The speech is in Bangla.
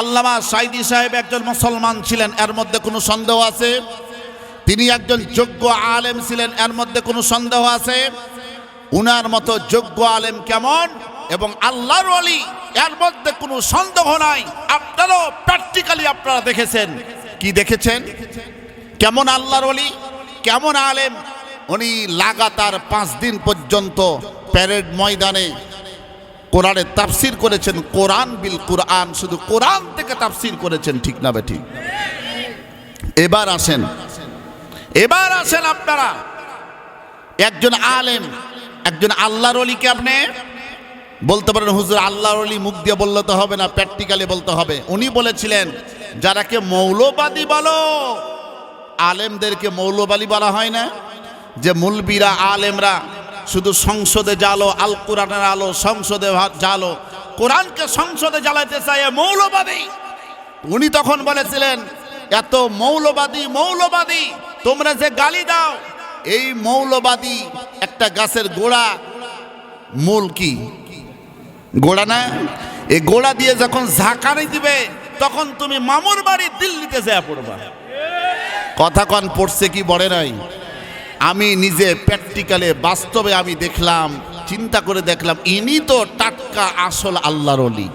আল্লামা সাঈদী সাহেব একজন মুসলমান ছিলেন, এর মধ্যে কোনো সন্দেহ আছে? তিনি একজন যোগ্য আলেম ছিলেন, এর মধ্যে কোনো সন্দেহ আছে? উনার মতো যোগ্য আলেম কেমন এবং আল্লাহর ওলি, এর মধ্যে কোনো সন্দেহ নাই। আপনারাও প্র্যাকটিক্যালি আপনারা দেখেছেন। কি দেখেছেন? কেমন আল্লাহর ওলি, কেমন আলেম। উনি লাগাতার 5 দিন পর্যন্ত প্যারেড ময়দানে কোরআনের তাফসির করেছেন। কোরআন বিল কোরআন, শুধু কোরআন থেকে তাফসির করেছেন। ঠিক না বেঠিক? এবার আসেন আপনারা, একজন আলেম, একজন আল্লাহর ওলিকে আপনি বলতে পারেন হুজুর আল্লাহর ওলি মুখ দিয়ে বললে তো হবে না, প্র্যাকটিক্যালি বলতে হবে। উনি বলেছিলেন যারাকে মৌলবাদী বলো, আলেমদেরকে মৌলবাদী বলা হয় না? যে মুলবিরা আলেমরা শুধু সংসদে জ্বালো, আল কোরআনের আলো সংসদে জ্বালো, কোরআনকে সংসদে জ্বালাইতে চায় মৌলবাদী। উনি তখন বলেছিলেন এত মৌলবাদী তোমরা যে গালি দাও, এই মৌলবাদী একটা গাছের গোড়া, মূল কি গোড়া না? এই গোড়া দিয়ে যখন ঝাঁকানি দিবে তখন তুমি মামুর বাড়ি দিল্লিতে যা পড়বা। কথা কন পড়ছে কি বলে নাই? আমি নিজে প্র্যাকটিক্যালে বাস্তবে আমি দেখলাম, চিন্তা করে দেখলাম, ইনি তো টাটকা আসল আল্লাহর ওলি।